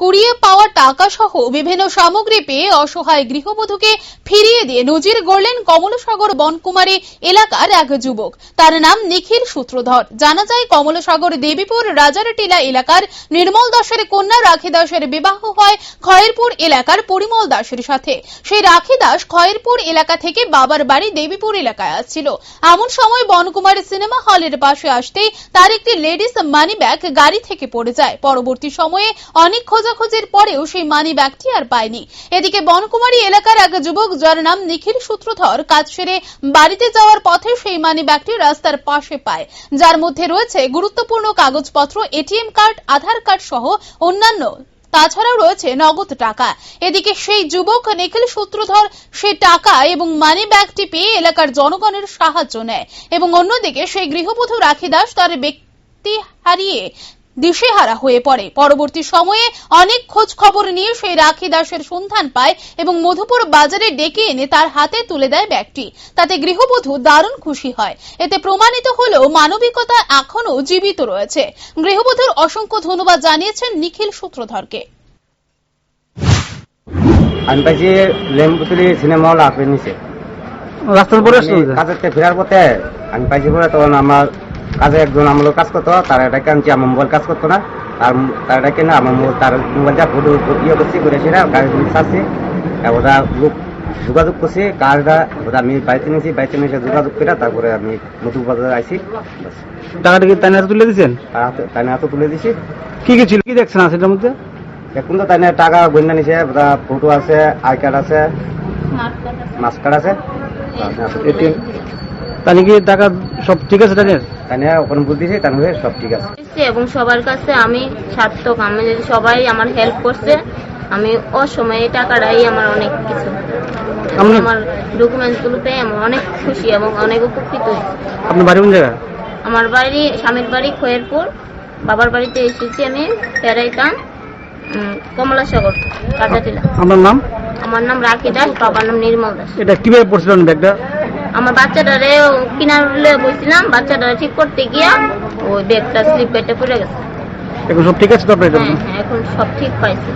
কুড়িয়ে পাওয়া টাকা সহ বিভিন্ন সামগ্রী পেয়ে অসহায় গৃহবধূকে ফিরিয়ে দিয়ে নজির গড়লেন কমলসাগর বনকুমারী এলাকার এক যুবক। তার নাম নিখিল সূত্রধর। জানা যায়, কমলসাগর দেবীপুর রাজারটিলা এলাকার নির্মল দাসের কন্যা রাখি দাসের বিবাহ হয় খয়েরপুর এলাকার পরিমল দাসের সাথে। সেই রাখি দাস খয়েরপুর এলাকা থেকে বাবার বাড়ি দেবীপুর এলাকায় আসছিল। এমন সময় বনকুমারী সিনেমা হলের পাশে আসতেই তার একটি লেডিস মানি ব্যাগ গাড়ি থেকে পড়ে যায়। পরবর্তী সময়ে অনেক খোঁজাখুঁজির পরেও সেই মানি ব্যাগটি আর পায়নি। এদিকে বনকুমারী এলাকার এক যুবক, যার নাম নিখিল সূত্রধর, কাজ সেরে বাড়িতে যাওয়ার পথে সেই মানি ব্যাগটি রাস্তার পাশে পায়, যার মধ্যে রয়েছে গুরুত্বপূর্ণ কাগজপত্র, এটিএম কার্ড, আধার কার্ড সহ অন্যান্য। তাছাড়াও রয়েছে নগদ টাকা। এদিকে সেই যুবক নিখিল সূত্রধর সেই টাকা এবং মানি ব্যাগটি পেয়ে এলাকার জনগণের সাহায্য নেয় এবং অন্যদিকে সেই গৃহবধূ রাখি দাস তার ব্যক্তি হারিয়ে দিশেহারা হয়ে পড়ে। পরবর্তী সময়ে অনেক খোঁজ খবর নিয়ে সেই রাখি দাসের সন্ধান পায় এবং মধুপুর বাজারে ডেকে এনে তার হাতে তুলে দেয় ব্যাগটি। তাতে গৃহবধূ দারুণ খুশি হয়। এতে প্রমাণিত হলো মানবিকতা এখনো জীবিত রয়েছে। গৃহবধূর অসংখ্য ধন্যবাদ জানিয়েছেন নিখিল সূত্রধরকে। আমি পাইছি লেম্বুতলি সিনেমা হল আপনি নিচে রাস্তার পরে কাজের ফেরার পথে আমি পাইছি পরে, তখন আমার কাজে একজন আমার কাজ করতো, তার এটাকে আনছি, আমার মোবাইল কাজ করতো না, তার এটাকে না আমার তার মোবাইলটা ফটো ইয়ে করছি, করে সেটা গাড়ি ছাড়ছি, ওটা লোক যোগাযোগ করছি, কারটা ওটা আমি বাড়িতে নিয়েছি, বাড়িতে নিয়ে যোগাযোগ করে তারপরে আমি নতুন বাজারে আইছি। টাকাটা কি তাই হাতে তুলে দিচ্ছেন? তাই হাতে তুলে দিছি। কি কি ছিল, কি দেখছেন সেটার মধ্যে? এখন তো তাই টাকা গন্যা নিছে, ফটো আছে, আই কার্ড আছে, মাস কার্ড আছে, এটিএম। তাহলে কি টাকা সব ঠিক আছে? তাই ওখানে বুঝতেছি, তাই সব ঠিক আছে। এবং সবার কাছে আমি সার্থক, আমি সবাই আমার হেল্প করছে, আমি অসময়ে টাকাটাই আমার অনেক কিছু, আমার ডকুমেন্টস গুলো পেয়ে আমি অনেক খুশি এবং অনেক উপকৃত হয়েছি। আপনার বাড়ি কোন জায়গা? আমার বাড়ি, স্বামীর বাড়ি খয়েরপুর, বাবার বাড়িতে এসেছি আমি ফেরাইতাম কমলাসাগর রাজাটিলা। আমার নাম? আমার নাম রাখি দাস, বাবার নাম নির্মল দাস। এটা কিভাবে পড়ছিলেন ব্যাগটা? আমার বাচ্চাটারে কিনারে বসছিলাম, বাচ্চাটারে ঠিক করতে গিয়া ওই ব্যাগটা স্লিপ কেটে পড়ে গেছে। এখন সব ঠিক আছে তো? হ্যাঁ, এখন সব ঠিক পাইছি।